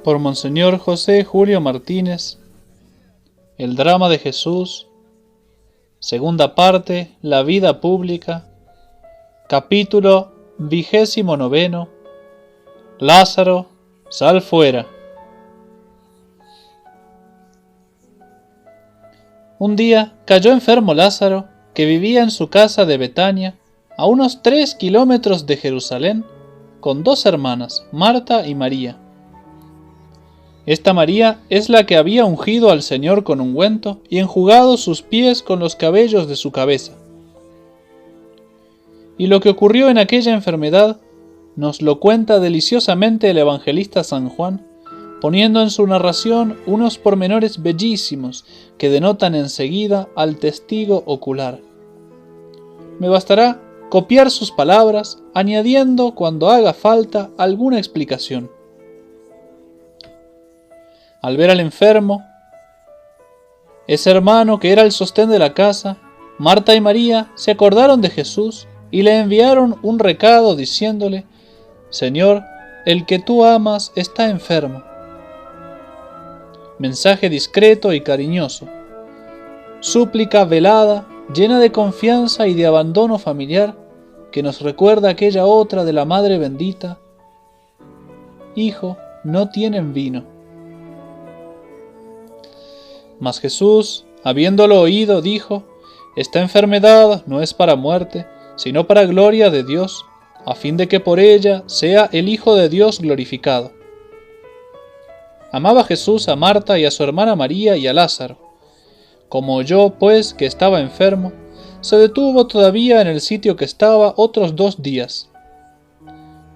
Por Monseñor José Julio Martínez. El drama de Jesús. Segunda parte, la vida pública. Capítulo 29. Lázaro, sal fuera. Un día cayó enfermo Lázaro, que vivía en su casa de Betania, a unos 3 kilómetros de Jerusalén, con 2 hermanas, Marta y María. Esta María es la que había ungido al Señor con ungüento y enjugado sus pies con los cabellos de su cabeza. Y lo que ocurrió en aquella enfermedad nos lo cuenta deliciosamente el evangelista San Juan, poniendo en su narración unos pormenores bellísimos que denotan enseguida al testigo ocular. Me bastará copiar sus palabras, añadiendo cuando haga falta alguna explicación. Al ver al enfermo, ese hermano que era el sostén de la casa, Marta y María se acordaron de Jesús y le enviaron un recado diciéndole: Señor, el que tú amas está enfermo. Mensaje discreto y cariñoso. Súplica velada, llena de confianza y de abandono familiar, que nos recuerda aquella otra de la Madre bendita: Hijo, no tienen vino. Mas Jesús, habiéndolo oído, dijo: Esta enfermedad no es para muerte, sino para gloria de Dios, a fin de que por ella sea el Hijo de Dios glorificado. Amaba Jesús a Marta y a su hermana María y a Lázaro. Como oyó, pues, que estaba enfermo, se detuvo todavía en el sitio que estaba otros 2 días.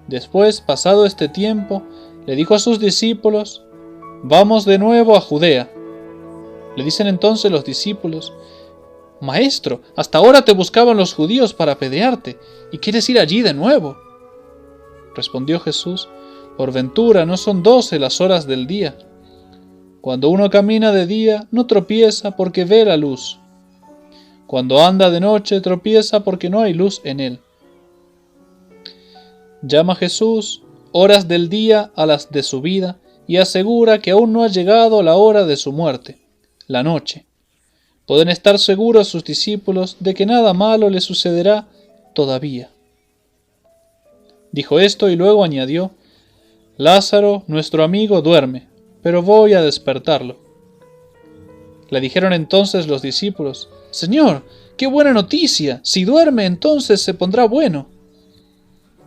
Después, pasado este tiempo, le dijo a sus discípulos: Vamos de nuevo a Judea. Le dicen entonces los discípulos: Maestro, hasta ahora te buscaban los judíos para apedrearte, ¿y quieres ir allí de nuevo? Respondió Jesús: Por ventura no son 12 las horas del día. Cuando uno camina de día no tropieza porque ve la luz. Cuando anda de noche tropieza porque no hay luz en él. Llama Jesús horas del día a las de su vida y asegura que aún no ha llegado la hora de su muerte, la noche. Pueden estar seguros sus discípulos de que nada malo le sucederá todavía. Dijo esto y luego añadió: Lázaro, nuestro amigo, duerme, pero voy a despertarlo. Le dijeron entonces los discípulos: Señor, qué buena noticia, si duerme entonces se pondrá bueno.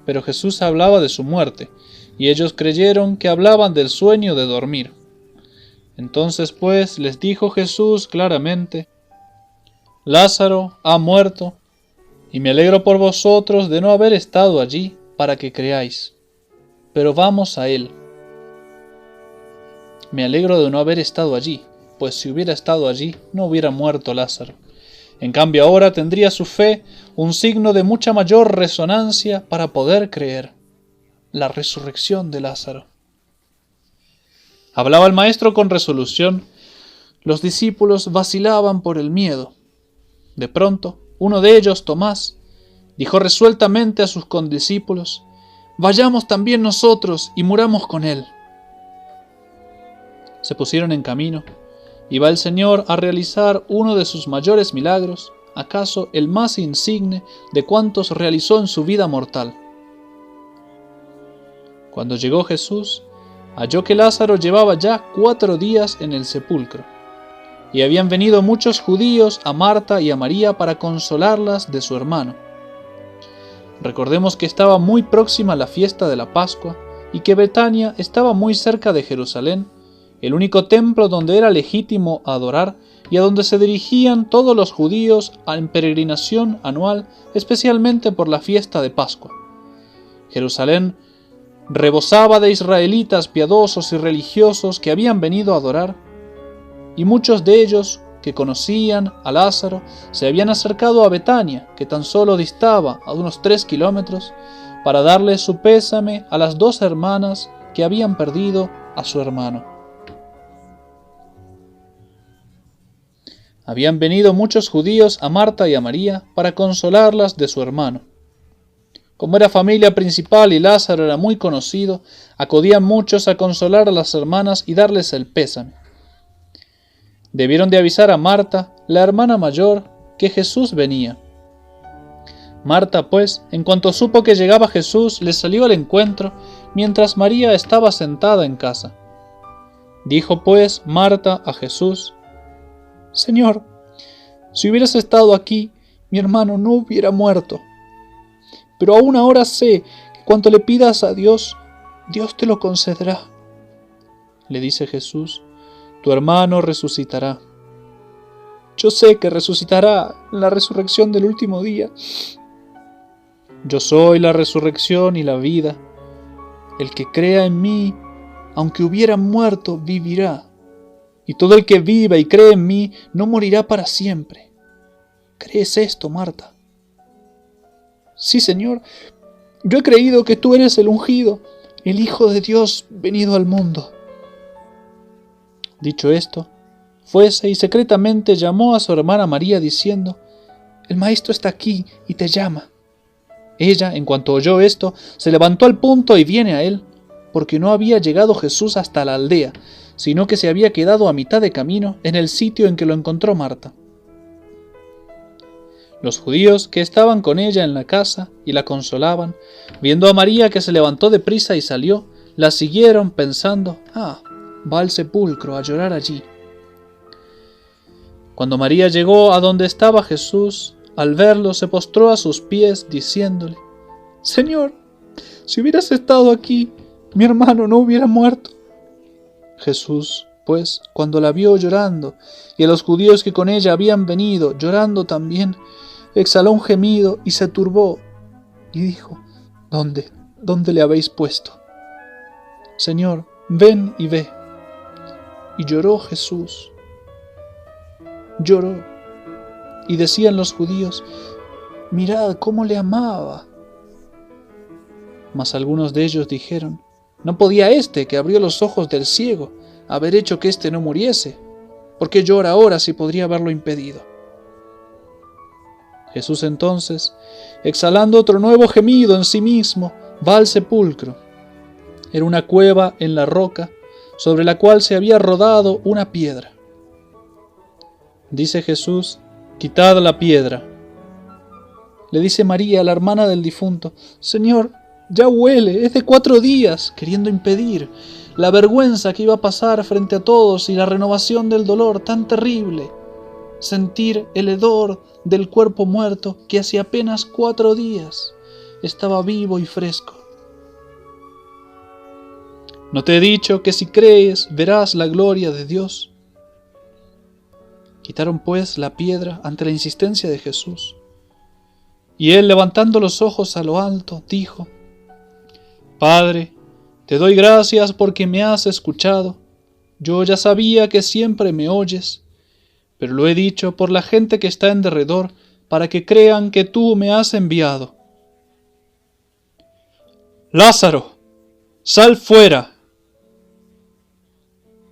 Pero Jesús hablaba de su muerte, y ellos creyeron que hablaban del sueño de dormir. Entonces pues les dijo Jesús claramente: Lázaro ha muerto, y me alegro por vosotros de no haber estado allí para que creáis. Pero vamos a él. Me alegro de no haber estado allí, pues si hubiera estado allí no hubiera muerto Lázaro. En cambio ahora tendría su fe un signo de mucha mayor resonancia para poder creer: la resurrección de Lázaro. Hablaba el maestro con resolución. Los discípulos vacilaban por el miedo. De pronto, uno de ellos, Tomás, dijo resueltamente a sus condiscípulos: Vayamos también nosotros y muramos con él. Se pusieron en camino. Iba el Señor a realizar uno de sus mayores milagros, acaso el más insigne de cuantos realizó en su vida mortal. Cuando llegó Jesús, halló que Lázaro llevaba ya 4 días en el sepulcro, y habían venido muchos judíos a Marta y a María para consolarlas de su hermano. Recordemos que estaba muy próxima la fiesta de la Pascua y que Betania estaba muy cerca de Jerusalén, el único templo donde era legítimo adorar y a donde se dirigían todos los judíos en peregrinación anual, especialmente por la fiesta de Pascua. Jerusalén rebosaba de israelitas piadosos y religiosos que habían venido a adorar, y muchos de ellos que conocían a Lázaro se habían acercado a Betania, que tan solo distaba a unos 3 kilómetros, para darle su pésame a las 2 hermanas que habían perdido a su hermano. Habían venido muchos judíos a Marta y a María para consolarlas de su hermano. Como era familia principal y Lázaro era muy conocido, acudían muchos a consolar a las hermanas y darles el pésame. Debieron de avisar a Marta, la hermana mayor, que Jesús venía. Marta, pues, en cuanto supo que llegaba Jesús, le salió al encuentro, mientras María estaba sentada en casa. Dijo, pues, Marta a Jesús: Señor, si hubieras estado aquí, mi hermano no hubiera muerto. Pero aún ahora sé que cuanto le pidas a Dios, Dios te lo concederá. Le dice Jesús: tu hermano resucitará. Yo sé que resucitará en la resurrección del último día. Yo soy la resurrección y la vida. El que crea en mí, aunque hubiera muerto, vivirá. Y todo el que viva y cree en mí, no morirá para siempre. ¿Crees esto, Marta? Sí, Señor. Yo he creído que tú eres el ungido, el Hijo de Dios venido al mundo. Dicho esto, fuese y secretamente llamó a su hermana María diciendo: el Maestro está aquí y te llama. Ella, en cuanto oyó esto, se levantó al punto y viene a él, porque no había llegado Jesús hasta la aldea, sino que se había quedado a mitad de camino en el sitio en que lo encontró Marta. Los judíos que estaban con ella en la casa y la consolaban, viendo a María que se levantó de prisa y salió, la siguieron pensando: va al sepulcro a llorar allí. Cuando María llegó a donde estaba Jesús, al verlo se postró a sus pies diciéndole: Señor, si hubieras estado aquí, mi hermano no hubiera muerto. Jesús, pues, cuando la vio llorando, y a los judíos que con ella habían venido llorando también, exhaló un gemido y se turbó, y dijo: ¿Dónde le habéis puesto? Señor, ven y ve. Y lloró Jesús. Lloró. Y decían los judíos: mirad cómo le amaba. Mas algunos de ellos dijeron: ¿no podía éste, que abrió los ojos del ciego, haber hecho que éste no muriese? ¿Por qué llora ahora si podría haberlo impedido? Jesús entonces, exhalando otro nuevo gemido en sí mismo, va al sepulcro. Era una cueva en la roca, sobre la cual se había rodado una piedra. Dice Jesús: quitad la piedra. Le dice María, la hermana del difunto: Señor, ya huele, es de 4 días, queriendo impedir la vergüenza que iba a pasar frente a todos y la renovación del dolor tan terrible. Sentir el hedor del cuerpo muerto que hace apenas 4 días estaba vivo y fresco. ¿No te he dicho que si crees verás la gloria de Dios? Quitaron pues la piedra ante la insistencia de Jesús. Y él, levantando los ojos a lo alto, dijo: Padre, te doy gracias porque me has escuchado. Yo ya sabía que siempre me oyes, pero lo he dicho por la gente que está en derredor, para que crean que tú me has enviado. Lázaro, sal fuera.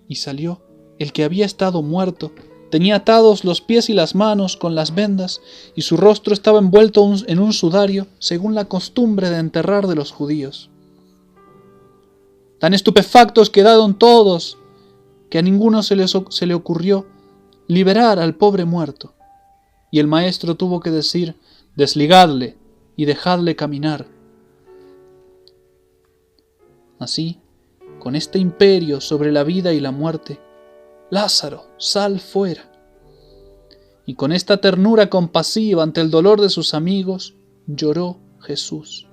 Y salió el que había estado muerto. Tenía atados los pies y las manos con las vendas, y su rostro estaba envuelto en un sudario, según la costumbre de enterrar de los judíos. Tan estupefactos quedaron todos, que a ninguno se le ocurrió liberar al pobre muerto. Y el maestro tuvo que decir: desligadle y dejadle caminar. Así, con este imperio sobre la vida y la muerte, Lázaro, sal fuera. Y con esta ternura compasiva ante el dolor de sus amigos, lloró Jesús.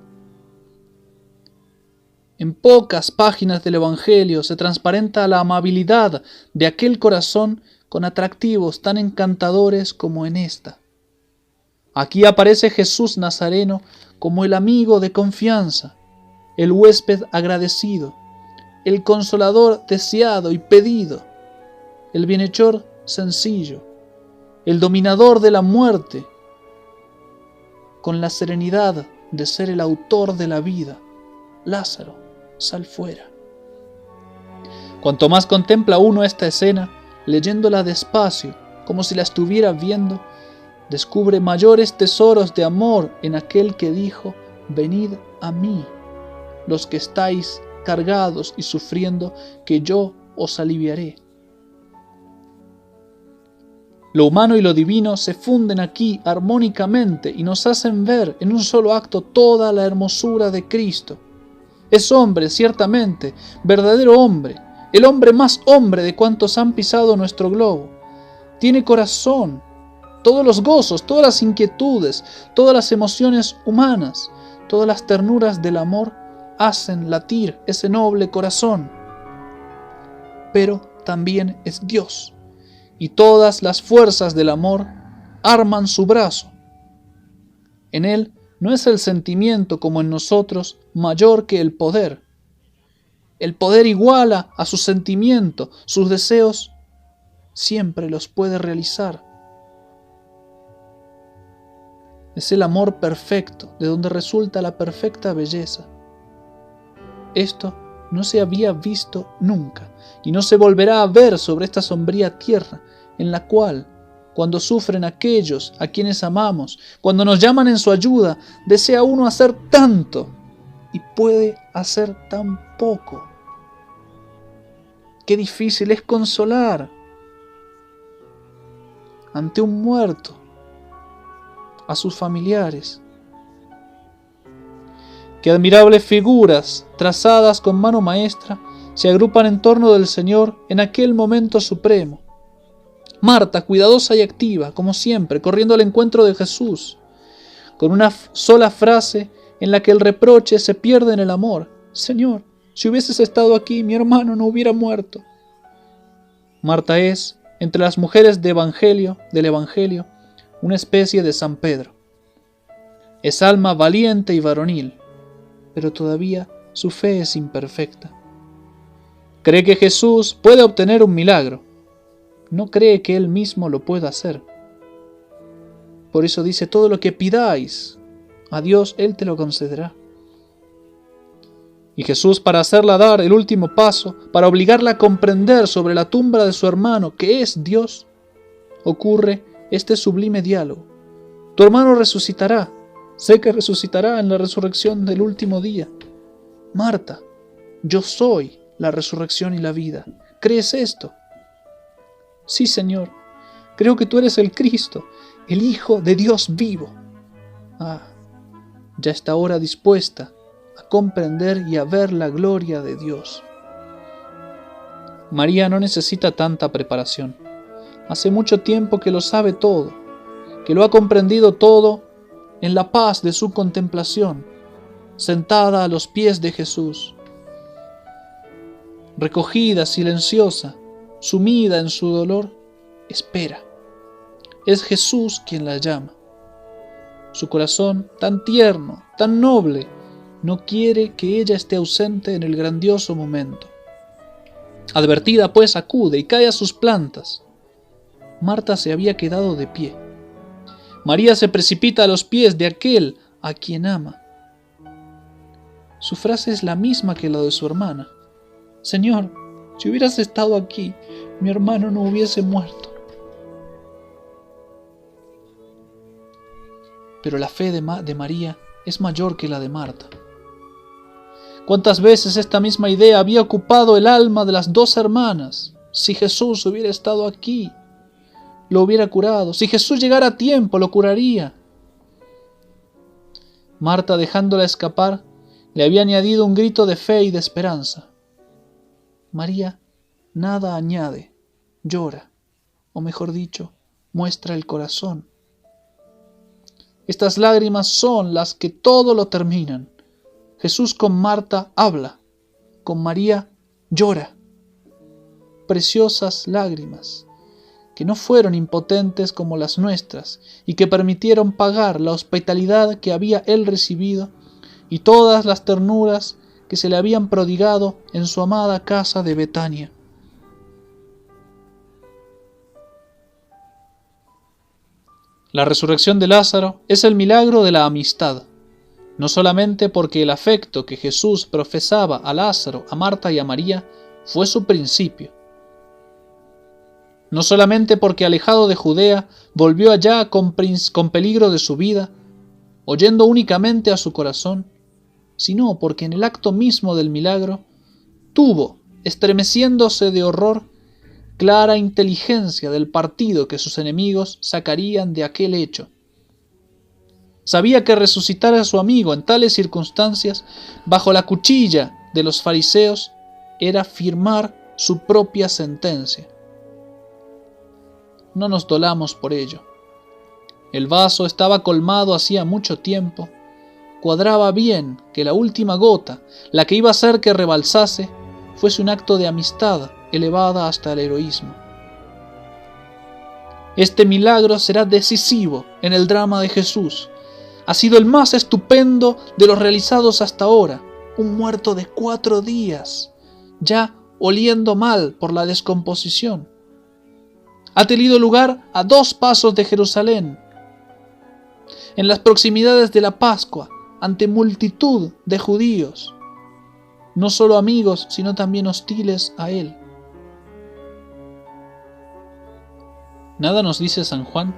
En pocas páginas del Evangelio se transparenta la amabilidad de aquel corazón con atractivos tan encantadores como en esta. Aquí aparece Jesús Nazareno como el amigo de confianza, el huésped agradecido, el consolador deseado y pedido, el bienhechor sencillo, el dominador de la muerte, con la serenidad de ser el autor de la vida. Lázaro, sal fuera. Cuanto más contempla uno esta escena, leyéndola despacio, como si la estuviera viendo, descubre mayores tesoros de amor en aquel que dijo: venid a mí, los que estáis cargados y sufriendo, que yo os aliviaré. Lo humano y lo divino se funden aquí armónicamente y nos hacen ver en un solo acto toda la hermosura de Cristo. Es hombre, ciertamente, verdadero hombre, el hombre más hombre de cuantos han pisado nuestro globo. Tiene corazón, todos los gozos, todas las inquietudes, todas las emociones humanas, todas las ternuras del amor hacen latir ese noble corazón. Pero también es Dios, y todas las fuerzas del amor arman su brazo. En él no es el sentimiento como en nosotros mayor que el poder. El poder iguala a su sentimiento, sus deseos siempre los puede realizar. Es el amor perfecto, de donde resulta la perfecta belleza. Esto no se había visto nunca, y no se volverá a ver sobre esta sombría tierra, en la cual, cuando sufren aquellos a quienes amamos, cuando nos llaman en su ayuda, desea uno hacer tanto, y puede hacer tan poco. Qué difícil es consolar ante un muerto a sus familiares. Qué admirables figuras, trazadas con mano maestra, se agrupan en torno del Señor en aquel momento supremo. Marta, cuidadosa y activa, como siempre, corriendo al encuentro de Jesús, con una sola frase en la que el reproche se pierde en el amor. Señor, si hubieses estado aquí, mi hermano no hubiera muerto. Marta es, entre las mujeres del Evangelio, una especie de San Pedro. Es alma valiente y varonil, pero todavía su fe es imperfecta. Cree que Jesús puede obtener un milagro, no cree que Él mismo lo pueda hacer. Por eso dice: todo lo que pidáis a Dios, Él te lo concederá. Y Jesús, para hacerla dar el último paso, para obligarla a comprender sobre la tumba de su hermano que es Dios, ocurre este sublime diálogo: tu hermano resucitará, sé que resucitará en la resurrección del último día. Marta, yo soy la resurrección y la vida. ¿Crees esto? Sí, Señor, creo que tú eres el Cristo, el Hijo de Dios vivo. Ya está ahora dispuesta a comprender y a ver la gloria de Dios. María no necesita tanta preparación. Hace mucho tiempo que lo sabe todo, que lo ha comprendido todo en la paz de su contemplación, sentada a los pies de Jesús. Recogida, silenciosa, sumida en su dolor, espera. Es Jesús quien la llama. Su corazón, tan tierno, tan noble, no quiere que ella esté ausente en el grandioso momento. Advertida, pues, acude y cae a sus plantas. Marta se había quedado de pie. María se precipita a los pies de aquel a quien ama. Su frase es la misma que la de su hermana: Señor, si hubieras estado aquí, mi hermano no hubiese muerto. Pero la fe de María es mayor que la de Marta. ¿Cuántas veces esta misma idea había ocupado el alma de las dos hermanas? Si Jesús hubiera estado aquí, lo hubiera curado. Si Jesús llegara a tiempo, lo curaría. Marta, dejándola escapar, le había añadido un grito de fe y de esperanza. María nada añade, llora, o mejor dicho, muestra el corazón. Estas lágrimas son las que todo lo terminan. Jesús con Marta habla, con María llora. Preciosas lágrimas, que no fueron impotentes como las nuestras y que permitieron pagar la hospitalidad que había él recibido y todas las ternuras que se le habían prodigado en su amada casa de Betania. La resurrección de Lázaro es el milagro de la amistad, no solamente porque el afecto que Jesús profesaba a Lázaro, a Marta y a María fue su principio, no solamente porque alejado de Judea volvió allá con peligro de su vida, oyendo únicamente a su corazón, sino porque en el acto mismo del milagro tuvo, estremeciéndose de horror, clara inteligencia del partido que sus enemigos sacarían de aquel hecho. Sabía que resucitar a su amigo en tales circunstancias, bajo la cuchilla de los fariseos, era firmar su propia sentencia. No nos dolamos por ello. El vaso estaba colmado hacía mucho tiempo. Cuadraba bien que la última gota, la que iba a hacer que rebalsase, fuese un acto de amistad elevada hasta el heroísmo. Este milagro será decisivo en el drama de Jesús. Ha sido el más estupendo de los realizados hasta ahora. Un muerto de 4 días, ya oliendo mal por la descomposición. Ha tenido lugar a 2 pasos de Jerusalén, en las proximidades de la Pascua, ante multitud de judíos, no solo amigos, sino también hostiles a él. Nada nos dice San Juan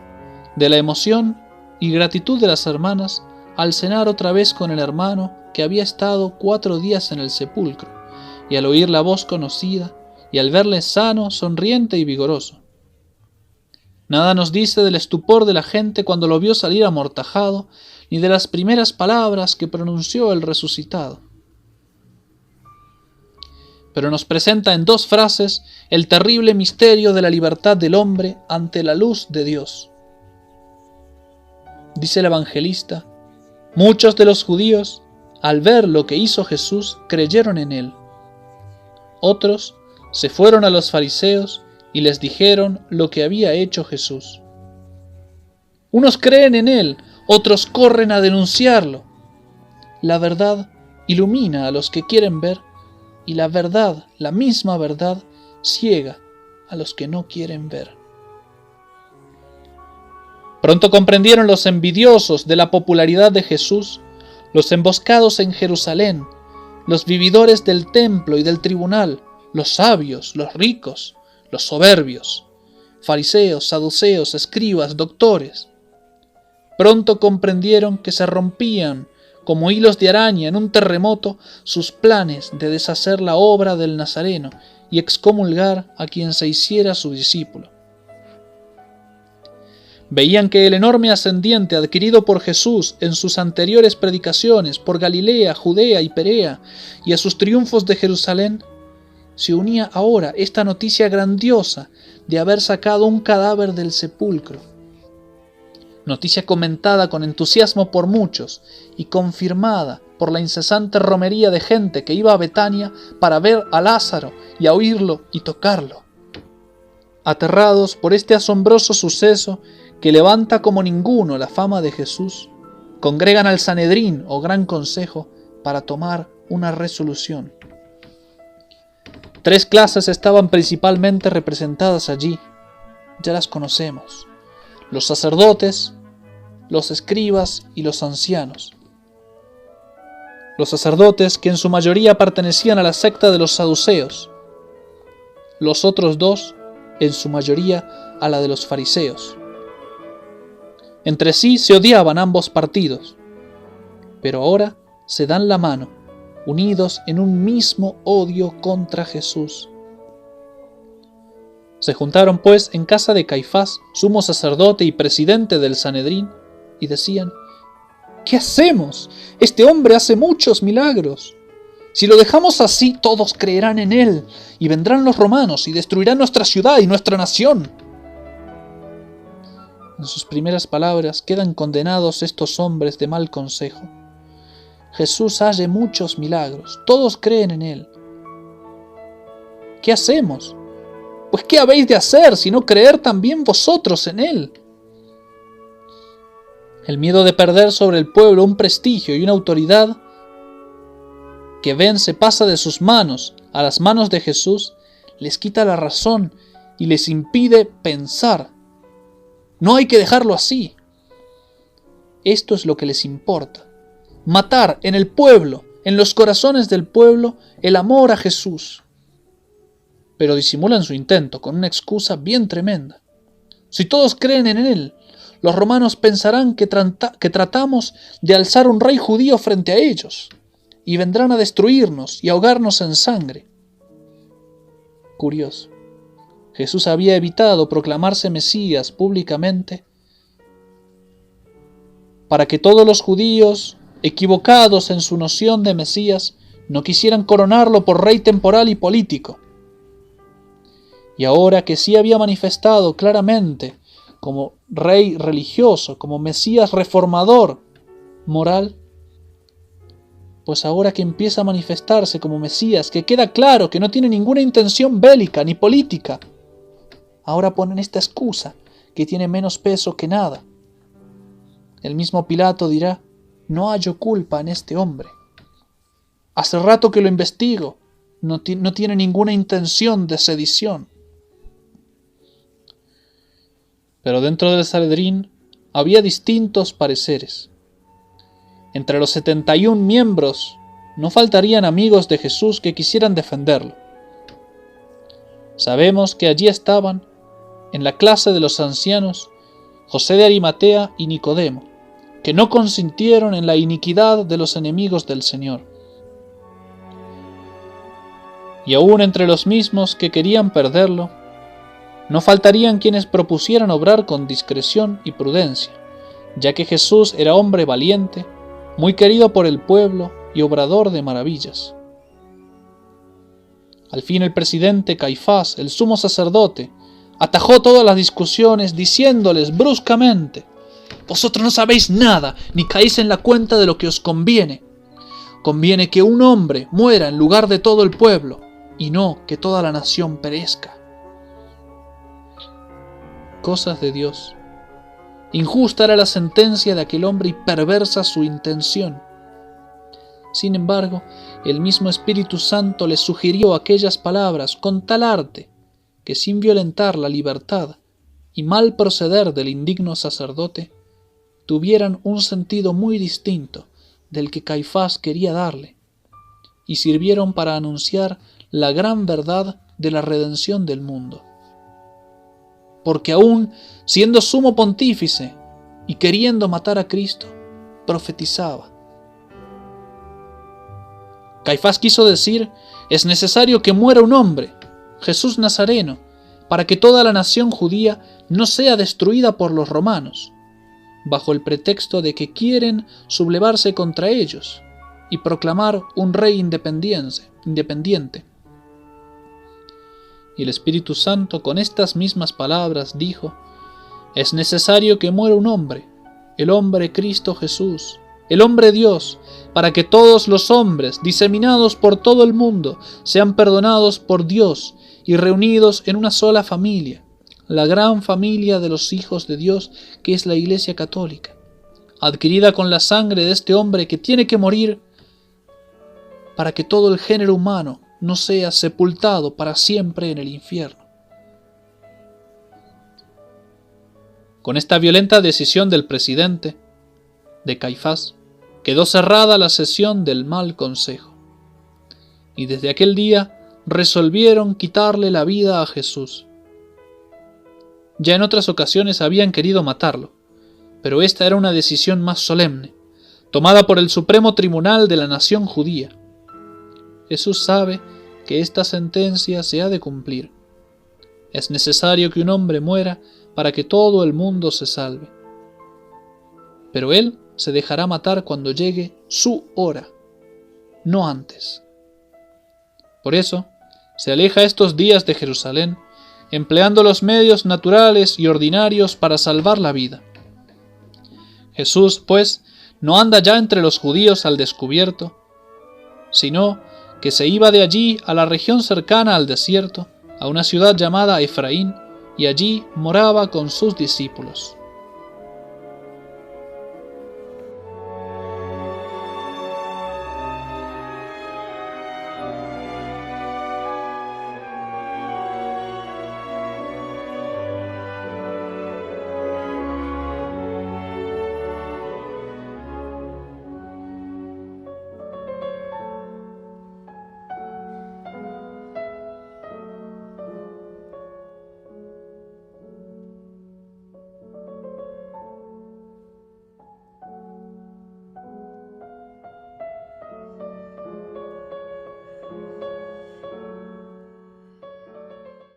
de la emoción y gratitud de las hermanas al cenar otra vez con el hermano que había estado 4 días en el sepulcro, y al oír la voz conocida, y al verle sano, sonriente y vigoroso. Nada nos dice del estupor de la gente cuando lo vio salir amortajado, ni de las primeras palabras que pronunció el resucitado. Pero nos presenta en 2 frases el terrible misterio de la libertad del hombre ante la luz de Dios. Dice el evangelista: muchos de los judíos, al ver lo que hizo Jesús, creyeron en él. Otros se fueron a los fariseos y les dijeron lo que había hecho Jesús. Unos creen en él, otros corren a denunciarlo. La verdad ilumina a los que quieren ver, y la verdad, la misma verdad, ciega a los que no quieren ver. Pronto comprendieron los envidiosos de la popularidad de Jesús, los emboscados en Jerusalén, los vividores del templo y del tribunal, los sabios, los ricos, los soberbios, fariseos, saduceos, escribas, doctores. Pronto comprendieron que se rompían como hilos de araña en un terremoto sus planes de deshacer la obra del Nazareno y excomulgar a quien se hiciera su discípulo. Veían que el enorme ascendiente adquirido por Jesús en sus anteriores predicaciones por Galilea, Judea y Perea, y a sus triunfos de Jerusalén, se unía ahora esta noticia grandiosa de haber sacado un cadáver del sepulcro. Noticia comentada con entusiasmo por muchos y confirmada por la incesante romería de gente que iba a Betania para ver a Lázaro y a oírlo y tocarlo. Aterrados por este asombroso suceso que levanta como ninguno la fama de Jesús, congregan al Sanedrín o Gran Consejo para tomar una resolución. 3 clases estaban principalmente representadas allí, ya las conocemos: los sacerdotes, los escribas y los ancianos. Los sacerdotes, que en su mayoría pertenecían a la secta de los saduceos; los otros 2, en su mayoría a la de los fariseos. Entre sí se odiaban ambos partidos, pero ahora se dan la mano, unidos en un mismo odio contra Jesús. Se juntaron pues en casa de Caifás, sumo sacerdote y presidente del Sanedrín, y decían: ¿qué hacemos? Este hombre hace muchos milagros. Si lo dejamos así, todos creerán en él, y vendrán los romanos y destruirán nuestra ciudad y nuestra nación. En sus primeras palabras quedan condenados estos hombres de mal consejo. Jesús hace muchos milagros, todos creen en él. ¿Qué hacemos? Pues ¿qué habéis de hacer sino creer también vosotros en él? El miedo de perder sobre el pueblo un prestigio y una autoridad que ven se pasa de sus manos a las manos de Jesús, les quita la razón y les impide pensar. No hay que dejarlo así. Esto es lo que les importa: matar en el pueblo, en los corazones del pueblo, el amor a Jesús. Pero disimulan su intento con una excusa bien tremenda. Si todos creen en él, los romanos pensarán que tratamos de alzar un rey judío frente a ellos, y vendrán a destruirnos y ahogarnos en sangre. Curioso, Jesús había evitado proclamarse Mesías públicamente para que todos los judíos, equivocados en su noción de Mesías, no quisieran coronarlo por rey temporal y político. Y ahora que sí había manifestado claramente como rey religioso, como Mesías reformador moral, pues ahora que empieza a manifestarse como Mesías, que queda claro que no tiene ninguna intención bélica ni política, ahora ponen esta excusa que tiene menos peso que nada. El mismo Pilato dirá: no hallo culpa en este hombre. Hace rato que lo investigo, no tiene ninguna intención de sedición. Pero dentro del Sanedrín había distintos pareceres. Entre los 71 miembros no faltarían amigos de Jesús que quisieran defenderlo. Sabemos que allí estaban, en la clase de los ancianos, José de Arimatea y Nicodemo, que no consintieron en la iniquidad de los enemigos del Señor. Y aún entre los mismos que querían perderlo, no faltarían quienes propusieran obrar con discreción y prudencia, ya que Jesús era hombre valiente, muy querido por el pueblo y obrador de maravillas. Al fin el presidente Caifás, el sumo sacerdote, atajó todas las discusiones diciéndoles bruscamente: vosotros no sabéis nada, ni caéis en la cuenta de lo que os conviene. Conviene que un hombre muera en lugar de todo el pueblo, y no que toda la nación perezca. Cosas de Dios. Injusta era la sentencia de aquel hombre y perversa su intención. Sin embargo, el mismo Espíritu Santo le sugirió aquellas palabras con tal arte que, sin violentar la libertad y mal proceder del indigno sacerdote, tuvieran un sentido muy distinto del que Caifás quería darle, y sirvieron para anunciar la gran verdad de la redención del mundo. Porque aún siendo sumo pontífice y queriendo matar a Cristo, profetizaba. Caifás quiso decir: es necesario que muera un hombre, Jesús Nazareno, para que toda la nación judía no sea destruida por los romanos, bajo el pretexto de que quieren sublevarse contra ellos y proclamar un rey independiente. Y el Espíritu Santo con estas mismas palabras dijo: es necesario que muera un hombre, el hombre Cristo Jesús, el hombre Dios, para que todos los hombres diseminados por todo el mundo sean perdonados por Dios y reunidos en una sola familia, la gran familia de los hijos de Dios, que es la Iglesia Católica, adquirida con la sangre de este hombre que tiene que morir para que todo el género humano no sea sepultado para siempre en el infierno. Con esta violenta decisión del presidente, de Caifás, quedó cerrada la sesión del mal consejo, y desde aquel día resolvieron quitarle la vida a Jesús. Ya en otras ocasiones habían querido matarlo, pero esta era una decisión más solemne, tomada por el Supremo Tribunal de la nación judía. Jesús sabe que esta sentencia se ha de cumplir. Es necesario que un hombre muera para que todo el mundo se salve. Pero él se dejará matar cuando llegue su hora, no antes. Por eso, se aleja estos días de Jerusalén, empleando los medios naturales y ordinarios para salvar la vida. Jesús, pues, no anda ya entre los judíos al descubierto, sino que se iba de allí a la región cercana al desierto, a una ciudad llamada Efraín, y allí moraba con sus discípulos.